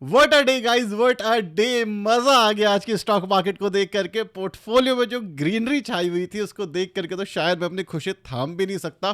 What a day guys, what a day. मजा आ गया आज के स्टॉक मार्केट को देख करके। पोर्टफोलियो में जो ग्रीनरी छाई हुई थी उसको देख करके तो शायद मैं अपनी खुशी थाम भी नहीं सकता।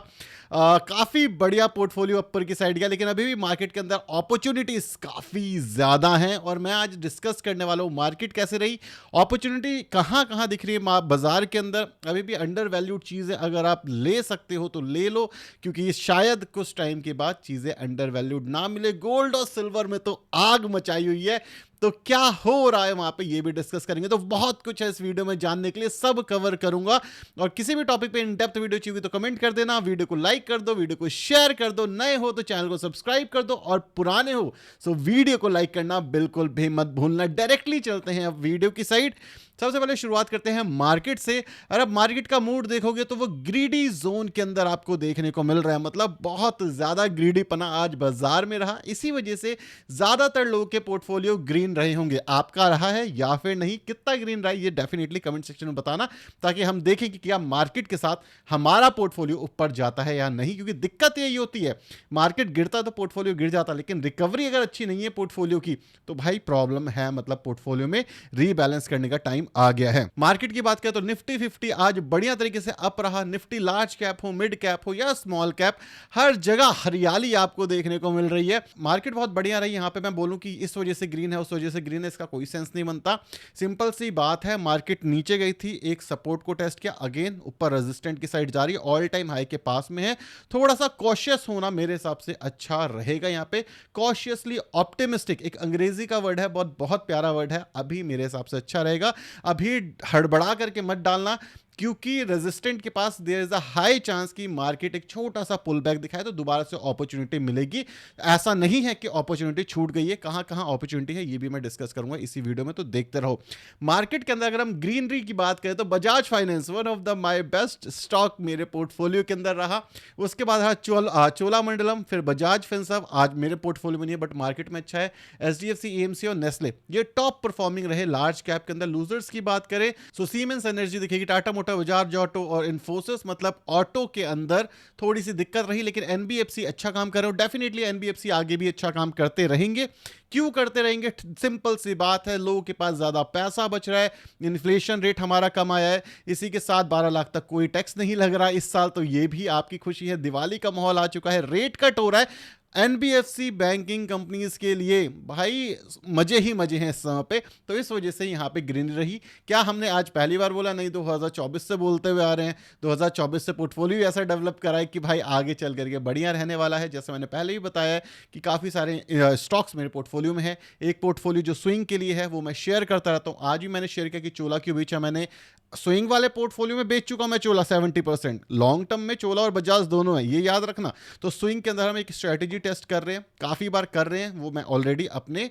काफी बढ़िया पोर्टफोलियो ऊपर की साइड गया, लेकिन अभी भी मार्केट के अंदर अपॉर्चुनिटीज काफी ज्यादा हैं और मैं आज डिस्कस करने वाला हूँ मार्केट कैसे रही, अपॉर्चुनिटी कहाँ कहाँ दिख रही है बाजार के अंदर। अभी भी अंडर वैल्यूड चीजें अगर आप ले सकते हो तो ले लो, क्योंकि शायद कुछ टाइम के बाद चीजें अंडर वैल्यूड ना मिले। गोल्ड और सिल्वर में तो आग मचाई हुई है, तो क्या हो रहा है वहां पे ये भी डिस्कस करेंगे। तो बहुत कुछ है इस वीडियो में जानने के लिए, सब कवर करूंगा। और किसी भी टॉपिक पे इन डेप्थ वीडियो चाहिए तो कमेंट कर देना, वीडियो को लाइक कर दो, वीडियो को शेयर कर दो, नए हो तो चैनल को सब्सक्राइब कर दो और पुराने हो तो वीडियो को लाइक करना बिल्कुल भी मत भूलना। डायरेक्टली चलते हैं अब वीडियो की साइड। सबसे पहले शुरुआत करते हैं मार्केट से। और अब मार्केट का मूड देखोगे तो वो ग्रीडी जोन के अंदर आपको देखने को मिल रहा है, मतलब बहुत ज्यादा ग्रीडी पना आज बाजार में रहा। इसी वजह से ज्यादातर लोगों के पोर्टफोलियो ग्रीन रहे होंगे। आपका रहा है या फिर नहीं, कितना ग्रीन रहा है ये डेफिनेटली कमेंट सेक्शन में बताना, ताकि हम देखें कि क्या मार्केट के साथ हमारा पोर्टफोलियो ऊपर जाता है या नहीं। क्योंकि दिक्कत यही होती है, मार्केट गिरता तो पोर्टफोलियो गिर जाता, लेकिन रिकवरी अगर अच्छी नहीं है पोर्टफोलियो की तो भाई प्रॉब्लम है, मतलब पोर्टफोलियो में रीबैलेंस करने का टाइम आ गया है। मार्केट की बात करें तो निफ्टी 50 आज बढ़िया तरीके से अप रहा। निफ्टी लार्ज कैप हो, मिड कैप हो या स्मॉल कैप, हर जगह हरियाली आपको देखने को मिल रही है। मार्केट बहुत बढ़िया रही। यहां पे मैं बोलूं कि इस वजह से ग्रीन है, उस वजह से ग्रीन है, इसका कोई सेंस नहीं बनता। सिंपल सी बात है, मार्केट नीचे गई थी, एक सपोर्ट को टेस्ट किया, अगेन ऊपर रेजिस्टेंट की साइड जा रही है, ऑल टाइम हाई के पास में है। थोड़ा सा कॉशियस होना मेरे हिसाब से अच्छा रहेगा। यहां पे कॉशियसली ऑप्टिमिस्टिक एक अंग्रेजी का वर्ड है, बहुत बहुत प्यारा वर्ड है, अभी मेरे हिसाब से अच्छा रहेगा। अभी हड़बड़ा करके मत डालना, क्योंकि रेजिस्टेंट के पास there is a high chance कि मार्केट एक छोटा सा पुल बैक दिखाए तो दोबारा से अपॉर्चुनिटी मिलेगी। ऐसा नहीं है कि अपॉर्चुनिटी छूट गई है, कहां कहां अपॉर्चुनिटी है ये भी मैं डिस्कस करूंगा इसी वीडियो में, तो देखते रहो। मार्केट के अंदर अगर हम ग्रीनरी की बात करें तो Bajaj finance one of the my best stock मेरे पोर्टफोलियो के अंदर रहा। उसके बाद रहा चोलामंडलम, फिर बजाज फिनसर्व, आज मेरे पोर्टफोलियो में नहीं है बट मार्केट में अच्छा है। एचडीएफसी, एएमसी और नेस्ले ये टॉप परफॉर्मिंग रहे लार्ज कैप के अंदर। लूजर्स की बात करें तो सीमेंस एनर्जी दिखेगी, टाटा मोटर, बजाज ऑटो और इन्फोसिस, मतलब ऑटो के अंदर थोड़ी सी दिक्कत रही, लेकिन एनबीएफसी अच्छा काम कर रहे हो। डेफिनेटली एनबीएफसी आगे भी अच्छा काम करते रहेंगे। क्यों करते रहेंगे? सिंपल सी बात है, लोगों के पास ज्यादा पैसा बच रहा है, इन्फ्लेशन रेट हमारा कम आया है, इसी के साथ 12 लाख तक कोई टैक्स नहीं लग रहा इस साल, तो ये भी आपकी खुशी है। दिवाली का माहौल आ चुका है, रेट कट हो रहा है। एनबीएफसी बैंकिंग कंपनीज के लिए भाई मजे ही मजे हैं इस समय पे, तो इस वजह से यहाँ पे ग्रीन रही। क्या हमने आज पहली बार बोला? नहीं, 2024 से बोलते हुए आ रहे हैं। 2024 से पोर्टफोलियो ऐसा डेवलप करा है कि भाई आगे चल करके बढ़िया रहने वाला है। जैसे मैंने पहले ही बताया है कि काफ़ी सारे स्टॉक्स मेरे पोर्टफोलियो में है। एक पोर्टफोलियो जो स्विंग के लिए है वो मैं शेयर करता रहता हूँ। आज भी मैंने शेयर किया कि चोला क्यों बेचा मैंने। स्विंग वाले पोर्टफोलियो में बेच चुका मैं चोला 70%, लॉन्ग टर्म में चोला और बजाज दोनों है, ये याद रखना। तो स्विंग के अंदर हम एक स्ट्रेटेजी टेस्ट कर रहे हैं, काफ़ी बार कर रहे हैं, वो मैं ऑलरेडी अपने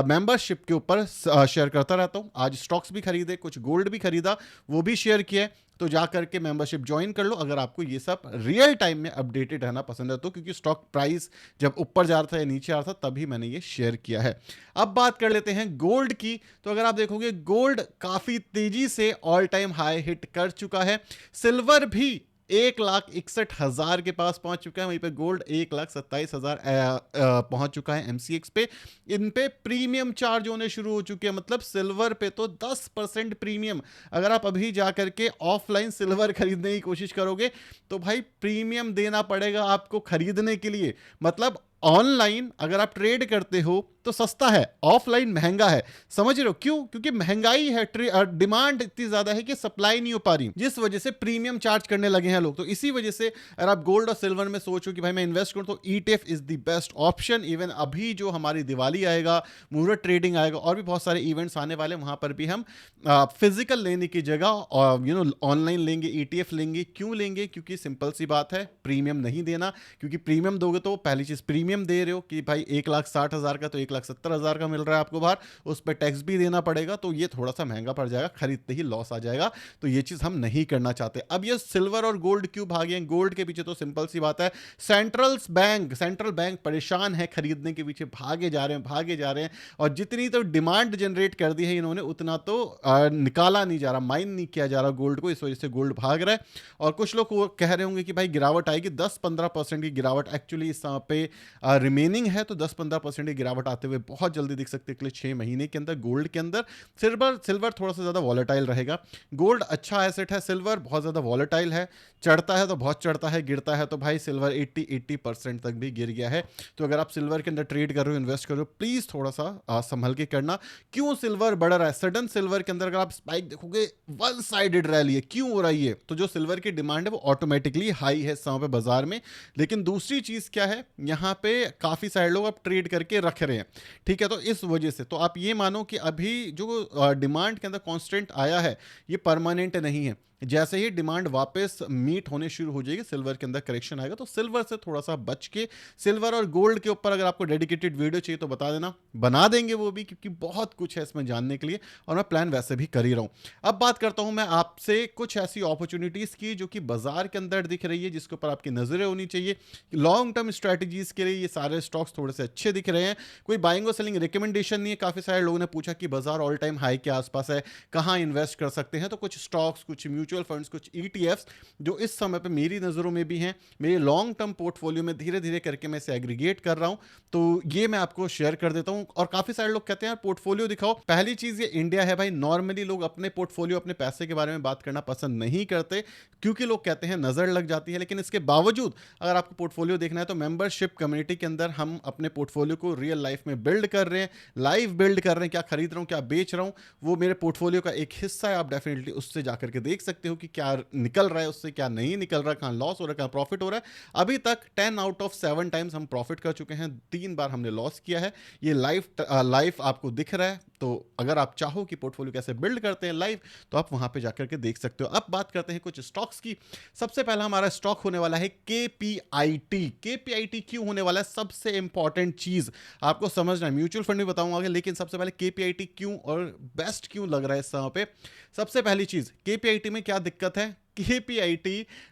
मेंबरशिप के ऊपर शेयर करता रहता हूं। आज स्टॉक्स भी खरीदे, कुछ गोल्ड भी खरीदा, वो भी शेयर किया, तो जा करके मेंबरशिप ज्वाइन कर लो अगर आपको ये सब रियल टाइम में अपडेटेड रहना पसंद है तो। क्योंकि स्टॉक प्राइस जब ऊपर जा रहा था या नीचे आ रहा था तभी मैंने ये शेयर किया है। अब बात कर लेते हैं गोल्ड की। तो अगर आप देखोगे गोल्ड काफी तेजी से ऑल टाइम हाई हिट कर चुका है। सिल्वर भी 1,61,000 के पास पहुंच चुका है, वहीं पे गोल्ड 1,27,000 पहुंच चुका है एमसीएक्स पे। इन पे प्रीमियम चार्ज होने शुरू हो चुके हैं, मतलब सिल्वर पे तो 10% प्रीमियम। अगर आप अभी जा करके ऑफलाइन सिल्वर खरीदने की कोशिश करोगे तो भाई प्रीमियम देना पड़ेगा आपको खरीदने के लिए। मतलब ऑनलाइन अगर आप ट्रेड करते हो तो सस्ता है, ऑफलाइन महंगा है। समझ रहे हो क्यों? क्योंकि महंगाई है, डिमांड इतनी ज्यादा है कि सप्लाई नहीं हो पा रही, जिस वजह से प्रीमियम चार्ज करने लगे हैं लोग। तो इसी वजह से अगर आप गोल्ड और सिल्वर में सोचो कि भाई मैं इन्वेस्ट करूं तो ETF is the best option. Even अभी जो हमारी दिवाली आएगा, मुहूर्त ट्रेडिंग आएगा और भी बहुत सारे इवेंट्स आने वाले, वहां पर भी हम फिजिकल लेने की जगह ऑनलाइन लेंगे, ईटीएफ लेंगे। क्यों लेंगे? क्योंकि सिंपल सी बात है, प्रीमियम नहीं देना। क्योंकि प्रीमियम दोगे तो पहली चीज प्रीमियम दे रहे हो कि भाई 1,60,000 का तो 1,70,000 का मिल रहा है आपको बाहर, उस पर टैक्स भी देना पड़ेगा, तो ये थोड़ा सा महंगा पड़ जाएगा, खरीदते ही लॉस आ जाएगा। तो ये चीज हम नहीं करना चाहते। अब ये सिल्वर और गोल्ड क्यों भागे हैं? गोल्ड के पीछे तो सिंपल सी बात है, सेंट्रल बैंक परेशान है, खरीदने के पीछे भागे जा रहे हैं। और जितनी तो डिमांड जनरेट कर दी है इन्होंने, उतना तो निकाला नहीं जा रहा, माइन नहीं किया जा रहा गोल्ड को, इस वजह से गोल्ड भाग रहा है। और कुछ लोग कह रहे होंगे कि भाई गिरावट आएगी, 10-15% की गिरावट एक्चुअली इस पे रिमेनिंग है, तो 10-15% की गिरावट आते आते हुए बहुत जल्दी दिख सकते हैं अगले 6 महीने के अंदर गोल्ड के अंदर। सिल्वर थोड़ा सा ज़्यादा वॉलेटाइल रहेगा। गोल्ड अच्छा एसेट है, सिल्वर बहुत ज़्यादा वॉलेटाइल है, चढ़ता है तो बहुत चढ़ता है, गिरता है तो भाई सिल्वर 80% तक भी गिर गया है। तो अगर आप सिल्वर के अंदर ट्रेड कर रहे हो, इन्वेस्ट कर रहे हो, प्लीज़ थोड़ा सा संभल के करना। क्यों सिल्वर बढ़ रहा है? सडन सिल्वर के अंदर अगर आप स्पाइक देखोगे, वन साइडेड रैली है। क्यों हो रही है? तो जो सिल्वर की डिमांड है वो ऑटोमेटिकली हाई है इस समय पे बाजार में। लेकिन दूसरी चीज़ क्या है, यहाँ पे काफ़ी सारे लोग अब ट्रेड करके रख रहे हैं, ठीक है। तो इस वजह से तो आप ये मानो कि अभी जो डिमांड के अंदर कॉन्स्टेंट आया है ये परमानेंट नहीं है। जैसे ही डिमांड वापस मीट होने शुरू हो जाएगी, सिल्वर के अंदर करेक्शन आएगा, तो सिल्वर से थोड़ा सा बच के। सिल्वर और गोल्ड के ऊपर अगर आपको डेडिकेटेड वीडियो चाहिए तो बता देना, बना देंगे वो भी, क्योंकि बहुत कुछ है इसमें जानने के लिए और मैं प्लान वैसे भी कर ही रहा हूं। अब बात करता हूं मैं आपसे कुछ ऐसी अपॉर्चुनिटीज की जो कि बाजार के अंदर दिख रही है, जिसके ऊपर आपकी नजरें होनी चाहिए। लॉन्ग टर्म स्ट्रेटजीज के लिए ये सारे स्टॉक्स थोड़े से अच्छे दिख रहे हैं। कोई बाइंग और सेलिंग रिकमेंडेशन नहीं है। काफी सारे लोगों ने पूछा कि बाजार ऑल टाइम हाई के आसपास है, कहां इन्वेस्ट कर सकते हैं। तो कुछ स्टॉक्स, कुछ म्यूचुअल फंड्स, कुछ ETFs जो इस समय पे मेरी नजरों में भी हैं, मेरे लॉन्ग टर्म पोर्टफोलियो में धीरे धीरे करके मैं इसे एग्रीगेट कर रहा हूं, तो ये मैं आपको शेयर कर देता हूं। और काफी सारे लोग कहते हैं पोर्टफोलियो दिखाओ। पहली चीज ये इंडिया है भाई, नॉर्मली लोग अपने पोर्टफोलियो, अपने पैसे के बारे में बात करना पसंद नहीं करते, क्योंकि लोग कहते हैं नजर लग जाती है। लेकिन इसके बावजूद अगर आपको पोर्टफोलियो देखना है तो मेंबरशिप कम्युनिटी के अंदर हम अपने पोर्टफोलियो को रियल लाइफ में बिल्ड कर रहे हैं, लाइव बिल्ड कर रहे हैं। क्या खरीद रहा हूं, क्या बेच रहा हूं, वो मेरे पोर्टफोलियो का एक हिस्सा है। आप डेफिनेटली उससे जाकर के देख सकते हो कि क्या निकल रहा है उससे, क्या नहीं निकल रहा, कहां लॉस हो रहा है, कहां प्रॉफिट हो रहा है। अभी तक 10 आउट ऑफ 7 टाइम्स हम प्रॉफिट कर चुके हैं, 3 बार हमने लॉस किया है। ये लाइव आपको दिख रहा है। तो अगर आप चाहो कि पोर्टफोलियो कैसे बिल्ड करते हैं लाइव, तो आप वहां पे जाकर के देख सकते हो। अब बात करते हैं कुछ स्टॉक्स की। सबसे पहला हमारा स्टॉक होने वाला है KPIT। KPIT क्यों होने वाला है? सबसे इंपॉर्टेंट चीज आपको समझना है। म्यूचुअल फंड भी बताऊंगा आगे, लेकिन सबसे पहले KPIT क्यों और बेस्ट क्यों लग रहा है इस समय पे। सबसे पहली चीज, KPIT में क्या दिक्कत है? KPIT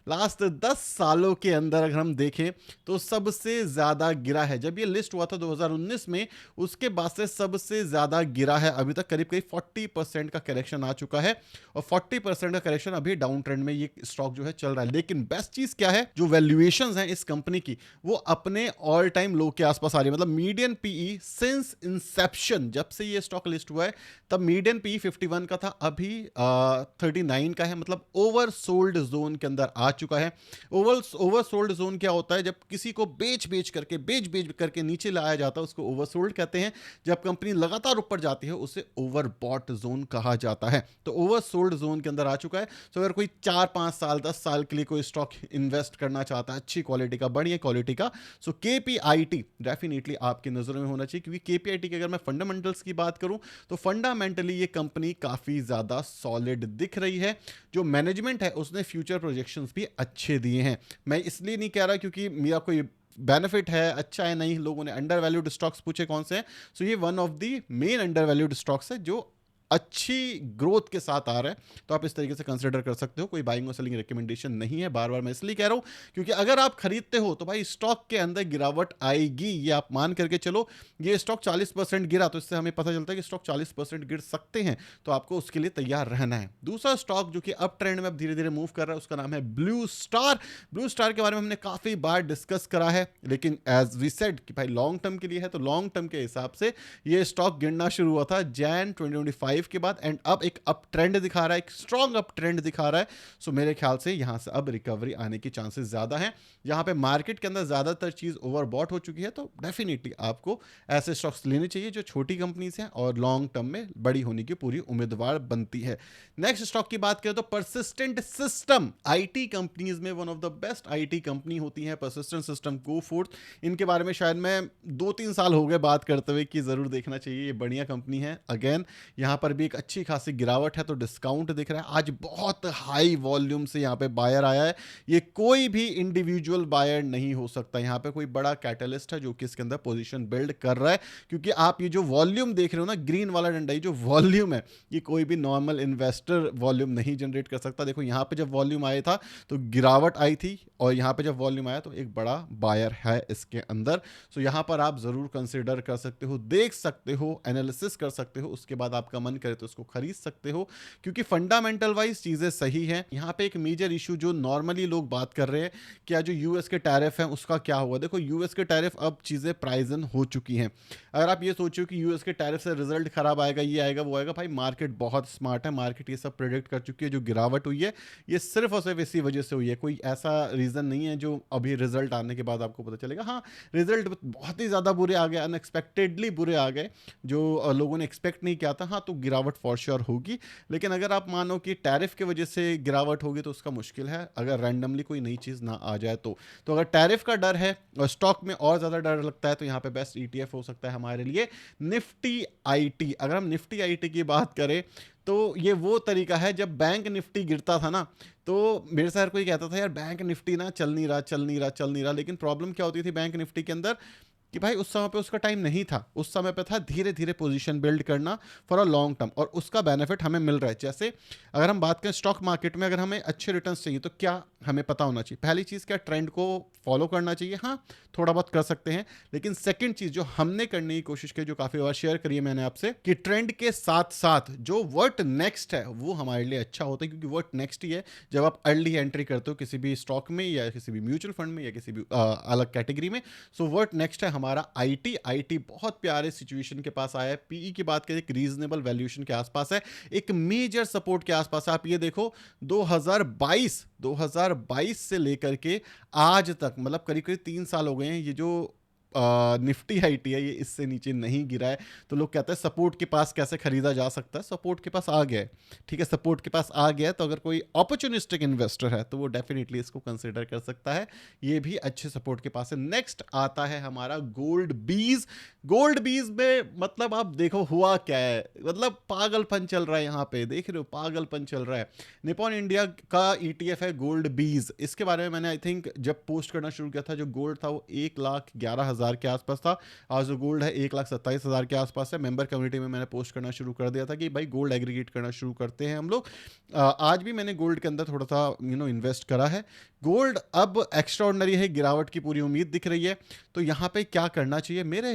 लास्ट 10 सालों के अंदर अगर हम देखें तो सबसे ज्यादा गिरा है। जब ये लिस्ट हुआ था 2019 में, उसके बाद से सबसे ज्यादा गिरा है। अभी तक करीब करीब 40% का करेक्शन आ चुका है, और 40% का करेक्शन अभी डाउन ट्रेंड में ये स्टॉक जो है चल रहा है। लेकिन बेस्ट चीज क्या है, जो वैल्यूएशंस हैं इस कंपनी की, वो अपने ऑल टाइम लो के आसपास आ रही है। मतलब मीडियन PE सिंस इंसेप्शन, जब से ये स्टॉक लिस्ट हुआ है तब मीडियन PE 51 का था, अभी 39 का है। मतलब ओवर सोल्ड जोन के अंदर आ चुका है। ओवर सोल्ड जोन क्या होता है? जब किसी को बेच बेच करके नीचे लाया जाता है, उसको ओवर सोल्ड कहते हैं। जब कंपनी लगातार ऊपर जाती है उसे ओवर बॉट जोन कहा जाता है। तो ओवर सोल्ड जोन के अंदर आ चुका है। तो अगर कोई 4-5 साल 10 साल के लिए कोई स्टॉक इन्वेस्ट करना चाहता है अच्छी क्वालिटी का, बढ़िया क्वालिटी का, सो KPIT डेफिनेटली आपकी नजरों में होना चाहिए। क्योंकि KPIT की अगर मैं फंडामेंटल्स की बात करूं तो फंडामेंटली ये कंपनी काफी ज्यादा सॉलिड दिख रही है। जो मैनेजमेंट है उसने फ्यूचर प्रोजेक्शंस भी अच्छे दिए हैं। मैं इसलिए नहीं कह रहा क्योंकि मेरा कोई बेनिफिट है, अच्छा है, नहीं। लोगों ने अंडर वैल्यूड स्टॉक्स पूछे कौन से हैं, सो ये one of the main under valued stocks है जो अच्छी ग्रोथ के साथ आ रहा है। तो आप इस तरीके से कंसिडर कर सकते हो। कोई बाइंग और सेलिंग रिकमेंडेशन नहीं है, बार बार मैं इसलिए कह रहा हूं क्योंकि अगर आप खरीदते हो तो भाई स्टॉक के अंदर गिरावट आएगी, ये आप मान करके चलो। ये स्टॉक 40% गिरा, तो इससे हमें पता चलता है कि स्टॉक 40% गिर सकते हैं, तो आपको उसके लिए तैयार रहना है। दूसरा स्टॉक जो कि अप ट्रेंड में अब धीरे धीरे मूव कर रहा है, उसका नाम है ब्लू स्टार। ब्लू स्टार के बारे में हमने काफी बार डिस्कस करा है, लेकिन एज वी सेड कि भाई लॉन्ग टर्म के लिए है, तो लॉन्ग टर्म के हिसाब से ये स्टॉक गिरना शुरू हुआ था जैन 2025 के बाद, एंड अब एक अप ट्रेंड दिखा रहा है, एक स्ट्रॉन्ग अप ट्रेंड दिखा रहा है। सो मेरे ख्याल से यहां से अब रिकवरी आने की चांसेस ज्यादा हैं। यहां पे मार्केट के अंदर ज्यादातर चीज ओवरबॉट हो चुकी है, तो डेफिनेटली आपको ऐसे स्टॉक्स लेने चाहिए जो छोटी कंपनीज हैं और लॉन्ग टर्म में बड़ी होने की पूरी उम्मीदवार बनती है। नेक्स्ट स्टॉक की बात करें तो परसिस्टेंट सिस्टम। IT कंपनीज में one of the best IT company होती है परसिस्टेंट सिस्टम, कोफोर्थ। इनके बारे में शायद मैं 2-3 साल हो गए बात करते हुए कि जरूर देखना चाहिए, ये बढ़िया कंपनी है। अगेन यहां पर भी एक अच्छी खासी गिरावट है, तो डिस्काउंट दिख रहा है। आज बहुत हाई वॉल्यूम से यहाँ पे बायर आया है। ये कोई भी इंडिविजुअल बायर नहीं हो सकता, यहाँ पे कोई बड़ा कैटलिस्ट है जो कि इसके अंदर पोजीशन बिल्ड कर रहा है। क्योंकि आप ये जो वॉल्यूम देख रहे हो ना, ग्रीन वाला डंडा, ये जो वॉल्यूम है, ये कोई भी नॉर्मल इन्वेस्टर वॉल्यूम नहीं जनरेट कर सकता। देखो यहाँ पे जब वॉल्यूम आया था तो गिरावट आई थी, और यहाँ पे जब वॉल्यूम आया तो एक बड़ा बायर है इसके अंदर। सो यहाँ पर आप जरूर कंसिडर कर सकते हो, देख सकते हो, एनालिसिस कर सकते हो, उसके बाद आपका मन मन करे तो उसको खरीद सकते हो, क्योंकि फंडामेंटल वाइज चीज़ें सही हैं। यहाँ पे एक मेजर इशू जो नॉर्मली लोग बात कर रहे हैं, क्या जो यूएस के टैरिफ हैं उसका क्या हुआ। देखो यूएस के टैरिफ अब चीज़ें प्राइजन हो चुकी हैं। अगर आप ये सोचो कि यूएस के टैरिफ से रिजल्ट खराब आएगा, ये आएगा वो आएगा, भाई मार्केट बहुत स्मार्ट है, मार्केट ये सब प्रेडिक्ट कर चुकी है। जो गिरावट हुई है ये सिर्फ और सिर्फ इसी वजह से हुई है, कोई ऐसा रीज़न नहीं है जो अभी रिजल्ट आने के बाद आपको पता चलेगा। हाँ, रिजल्ट बहुत ही ज़्यादा बुरे आ गए, अनएक्सपेक्टेडली बुरे आ गए, जो लोगों ने एक्सपेक्ट नहीं किया था। हाँ, तो गिरावट फॉर श्योर होगी, लेकिन अगर आप मानो कि टैरिफ की वजह से गिरावट होगी तो उसका मुश्किल है, अगर रैंडमली कोई नई चीज़ ना आ जाए तो। अगर टैरिफ का डर है और स्टॉक में और ज़्यादा डर लगता है तो यहाँ पे बेस्ट ईटीएफ हो सकता है हमारे लिए निफ्टी आईटी। अगर हम निफ्टी आईटी की बात करें तो ये वो तरीका है, जब बैंक निफ्टी गिरता था ना तो मेरे से हर कोई कहता था यार बैंक निफ्टी ना चल नहीं रहा, लेकिन प्रॉब्लम क्या होती थी बैंक निफ्टी के अंदर कि भाई उस समय पे उसका टाइम नहीं था, उस समय पे था धीरे धीरे पोजीशन बिल्ड करना फॉर अ लॉन्ग टर्म, और उसका बेनिफिट हमें मिल रहा है। जैसे अगर हम बात करें स्टॉक मार्केट में, अगर हमें अच्छे रिटर्न्स चाहिए तो क्या हमें पता होना चाहिए? पहली चीज़, क्या ट्रेंड को फॉलो करना चाहिए? हाँ, थोड़ा बहुत कर सकते हैं, लेकिन सेकंड चीज़ जो हमने करने की कोशिश की, जो काफ़ी बार शेयर करी है मैंने आपसे, कि ट्रेंड के साथ साथ जो व्हाट नेक्स्ट है वो हमारे लिए अच्छा होता है, क्योंकि व्हाट नेक्स्ट ही है जब आप अर्ली एंट्री करते हो किसी भी स्टॉक में या किसी भी म्यूचुअल फंड में या किसी भी अलग कैटेगरी में। सो व्हाट नेक्स्ट है हमारा आईटी बहुत प्यारे सिचुएशन के पास आया है। पीई की बात करें, एक रीजनेबल वैल्यूएशन के आसपास है, एक मेजर सपोर्ट के आसपास है। आप ये देखो 2022 से लेकर के आज तक, मतलब करीब करीब 3 साल हो गए हैं, ये जो निफ्टी आईटी है ये इससे नीचे नहीं गिरा है। तो लोग कहते हैं सपोर्ट के पास कैसे खरीदा जा सकता है, सपोर्ट के पास आ गया है, ठीक है, सपोर्ट के पास आ गया है, तो अगर कोई अपॉर्चुनिस्टिक इन्वेस्टर है तो वो डेफिनेटली इसको कंसिडर कर सकता है, ये भी अच्छे सपोर्ट के पास है। नेक्स्ट आता है हमारा गोल्ड बीज। गोल्ड बीज में मतलब आप देखो हुआ क्या है, मतलब पागलपन चल रहा है यहाँ पे, देख रहे हो पागलपन चल रहा है। निपॉन इंडिया का ईटीएफ है गोल्ड बीज, इसके बारे में मैंने आई थिंक जब पोस्ट करना शुरू किया था, जो गोल्ड था वो 1,11,000 के आसपास था, आज जो गोल्ड है 1,27,000 के आसपास है। मेंबर कम्युनिटी में मैंने पोस्ट करना शुरू कर दिया था कि भाई गोल्ड एग्रीगेट करना शुरू करते हैं हम लोग। आज भी मैंने गोल्ड के अंदर थोड़ा सा इन्वेस्ट करा है। गोल्ड अब एक्स्ट्राऑर्डिनरी है, गिरावट की पूरी उम्मीद दिख रही है। तो यहाँ पे क्या करना चाहिए? मेरे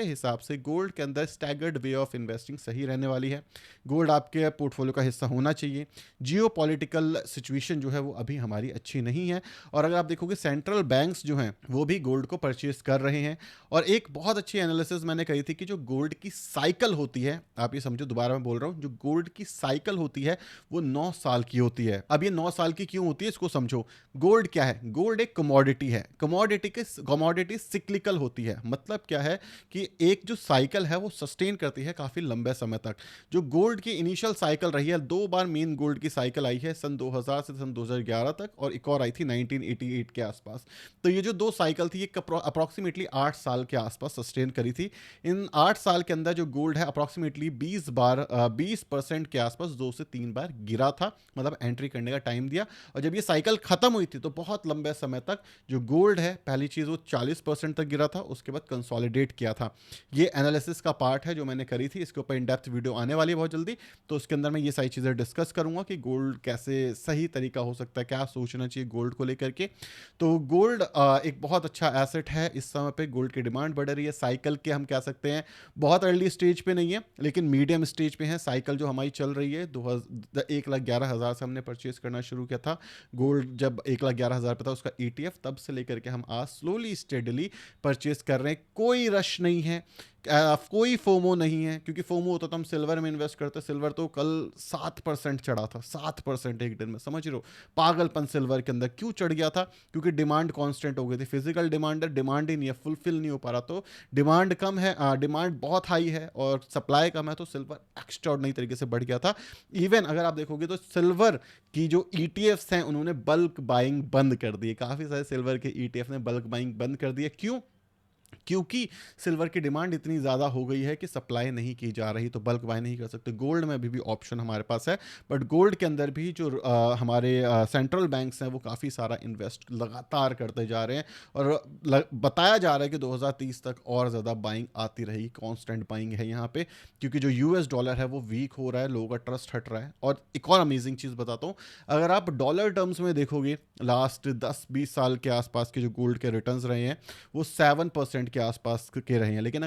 हिसाब से गोल्ड के अंदर स्टैगर्ड वे ऑफ इन्वेस्टिंग सही रहने वाली है। गोल्ड आपके पोर्टफोलियो का हिस्सा होना चाहिए। जियोपॉलिटिकल सिचुएशन जो है वो अभी हमारी अच्छी नहीं है, और अगर आप देखोगे सेंट्रल बैंक्स जो हैं वो भी गोल्ड को परचेज कर रहे हैं। और एक बहुत अच्छी एनालिसिस मैंने कही थी कि जो गोल्ड की साइकिल होती है, आप ये समझो, दोबारा मैं बोल रहा हूँ, जो गोल्ड की साइकिल होती है वो 9 साल की होती है। अब ये 9 साल की क्यों होती है इसको समझो। गोल्ड क्या है? गोल्ड एक कमोडिटी है, कमोडिटी सिक्लिकल होती है। मतलब क्या है कि एक जो साइकिल है वो सस्टेन करती है काफी लंबे समय तक। जो गोल्ड की इनिशियल साइकिल रही है, 2 बार मेन गोल्ड की साइकिल आई है, सन 2000 से सन 2011 तक, और एक और आई थी 1988 के आसपास। तो ये जो 2 साइकिल थी ये अप्रोक्सीमेटली 8 साल के आसपास सस्टेन करी थी। इन 8 साल के अंदर जो गोल्ड है अप्रोक्सीमेटली 20% के आसपास 2 से 3 बार गिरा था, मतलब एंट्री करने का टाइम दिया। और जब ये साइकिल खत्म हुई थी तो बहुत लंबे समय तक जो गोल्ड है, पहली चीज वो 40% तक गिरा था, उसके बाद कंसोलिडेट किया था। ये एनालिसिस का पार्ट है जो मैंने करी थी, इसके ऊपर इन डेप्थ वीडियो आने वाली है बहुत जल्दी, तो उसके अंदर मैं ये सारी चीजें डिस्कस करूंगा कि गोल्ड कैसे सही तरीका हो सकता है, क्या सोचना चाहिए गोल्ड को लेकर के। तो गोल्ड एक बहुत अच्छा एसेट है। इस समय पे गोल्ड की डिमांड बढ़ रही है। साइकिल के हम कह सकते हैं बहुत अर्ली स्टेज पे नहीं है, लेकिन मीडियम स्टेज पे है साइकिल जो हमारी चल रही है। 1,11,000 से हमने परचेज करना शुरू किया था गोल्ड, जब 1,11,000 पे था उसका ईटीएफ, तब से लेकर के हम आज स्लोली स्टेडली परचेज कर रहे हैं। कोई रश नहीं है, कोई फोमो नहीं है, क्योंकि फोमो होता तो हम सिल्वर में इन्वेस्ट करते। सिल्वर तो कल 7% चढ़ा था, 7% एक दिन में, समझ रहे हो पागलपन सिल्वर के अंदर क्यों चढ़ गया था? क्योंकि डिमांड कांस्टेंट हो गई थी। फिजिकल डिमांड है, डिमांड ही नहीं है, फुलफिल नहीं हो पा रहा। तो डिमांड कम है, डिमांड बहुत हाई है और सप्लाई कम है, तो सिल्वर एक्स्ट्राऑर्डिनरी तरीके से बढ़ गया था। इवन अगर आप देखोगे तो सिल्वर की जो ईटीएफ्स हैं उन्होंने बल्क बाइंग बंद कर दी। काफी सारे सिल्वर के ईटीएफ ने बल्क बाइंग बंद कर दिया। क्यों? क्योंकि सिल्वर की डिमांड इतनी ज़्यादा हो गई है कि सप्लाई नहीं की जा रही, तो बल्क बाय नहीं कर सकते। गोल्ड में अभी भी ऑप्शन हमारे पास है, बट गोल्ड के अंदर भी जो हमारे सेंट्रल बैंक्स हैं वो काफ़ी सारा इन्वेस्ट लगातार करते जा रहे हैं, और बताया जा रहा है कि 2030 तक और ज़्यादा बाइंग आती रहेगी। कॉन्स्टेंट बाइंग है यहाँ पे, क्योंकि जो यूएस डॉलर है वो वीक हो रहा है, लोगों का ट्रस्ट हट रहा है। और एक और अमेजिंग चीज़ बताता हूँ, अगर आप डॉलर टर्म्स में देखोगे लास्ट 10-20 साल के आसपास के जो गोल्ड के रिटर्न्स रहे हैं वो 7% के आसपास के रहे हैं। लेकिन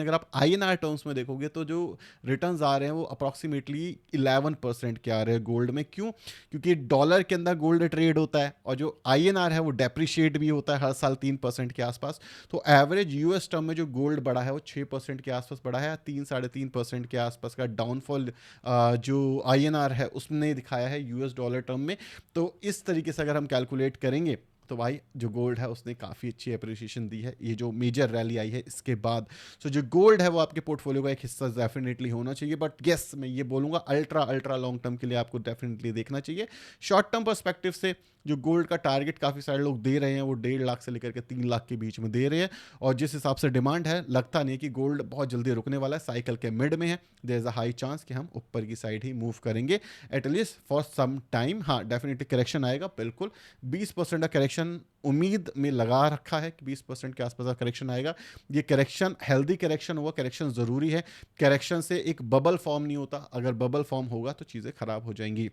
अगर आप INR टर्म्स में देखोगे तो जो रिटर्न्स आ रहे हैं वो अप्रॉक्सीमेटली 11% के आ रहे हैं गोल्ड में। क्यों? क्योंकि डॉलर के अंदर गोल्ड ट्रेड होता है और जो INR है वो डेप्रिशिएट भी होता है हर साल 3% के आसपास। तो एवरेज US टर्म में जो गोल्ड बढ़ा है वो 6% के आसपास बढ़ा है, 3-3.5% के आसपास का डाउनफॉल जो INR है उसने दिखाया है US डॉलर टर्म में। तो इस तरीके से अगर हम कैलकुलेट करेंगे तो भाई जो गोल्ड है उसने काफ़ी अच्छी अप्रिसिएशन दी है ये जो मेजर रैली आई है इसके बाद। सो जो गोल्ड है वो आपके पोर्टफोलियो का एक हिस्सा डेफिनेटली होना चाहिए। बट यस, मैं ये बोलूँगा अल्ट्रा लॉन्ग टर्म के लिए आपको डेफिनेटली देखना चाहिए। शॉर्ट टर्म पर्सपेक्टिव से जो गोल्ड का टारगेट काफ़ी सारे लोग दे रहे हैं वो 1.5 लाख से लेकर के 3 लाख के बीच में दे रहे हैं। और जिस हिसाब से डिमांड है लगता नहीं कि गोल्ड बहुत जल्दी रुकने वाला है, साइकिल के मिड में है। There is a high chance कि हम ऊपर की साइड ही मूव करेंगे एटलीस्ट फॉर सम टाइम। हाँ, डेफिनेटली करेक्शन आएगा, बिल्कुल 20% का करेक्शन उम्मीद में लगा रखा है कि 20% के आसपास का करेक्शन आएगा। ये करेक्शन हेल्दी करेक्शन होगा, करेक्शन ज़रूरी है। करेक्शन से एक बबल फॉर्म नहीं होता, अगर बबल फॉर्म होगा तो चीज़ें खराब हो जाएंगी।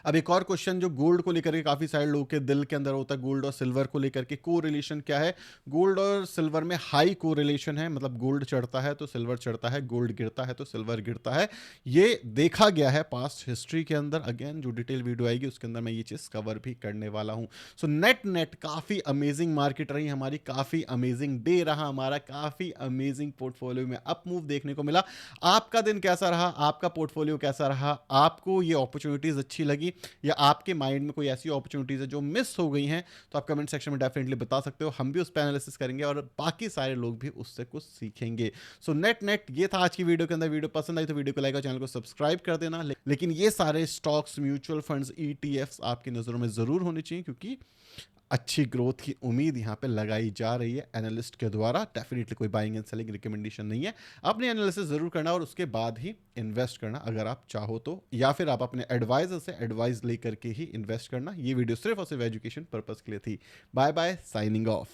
अब एक और क्वेश्चन जो गोल्ड को लेकर के काफी सारे लोगों के दिल के अंदर होता है, गोल्ड और सिल्वर को लेकर के को रिलेशन क्या है? गोल्ड और सिल्वर में हाई को रिलेशन है, मतलब गोल्ड चढ़ता है तो सिल्वर चढ़ता है, गोल्ड गिरता है तो सिल्वर गिरता है। ये देखा गया है पास्ट हिस्ट्री के अंदर। अगेन जो डिटेल वीडियो आएगी उसके अंदर मैं ये चीज कवर भी करने वाला हूं। सो नेट काफी अमेजिंग मार्केट रही हमारी, काफी अमेजिंग डे रहा हमारा, काफी अमेजिंग पोर्टफोलियो में अप मूव देखने को मिला। आपका दिन कैसा रहा? आपका पोर्टफोलियो कैसा रहा? आपको ये अपॉर्चुनिटीज अच्छी लगी या आपके माइंड में कोई ऐसी अपॉर्चुनिटीज है जो मिस हो गई हैं? तो आप कमेंट सेक्शन में डेफिनेटली बता सकते हो, हम भी उस पर एनालिसिस करेंगे और बाकी सारे लोग भी उससे कुछ सीखेंगे। सो नेट ये था आज की वीडियो के अंदर। वीडियो पसंद आई तो वीडियो को लाइक और चैनल को सब्सक्राइब कर देना। लेकिन ये सारे स्टॉक्स, म्यूचुअल फंड्स, ETFs आपकी नजरों में जरूर होने चाहिए क्योंकि अच्छी ग्रोथ की उम्मीद यहाँ पे लगाई जा रही है एनालिस्ट के द्वारा। डेफिनेटली कोई बाइंग एंड सेलिंग रिकमेंडेशन नहीं है। अपनी एनालिसिस जरूर करना और उसके बाद ही इन्वेस्ट करना अगर आप चाहो तो, या फिर आप अपने एडवाइजर से एडवाइस लेकर के ही इन्वेस्ट करना। ये वीडियो सिर्फ और सिर्फ एजुकेशन पर्पस के लिए थी। Bye bye, signing of.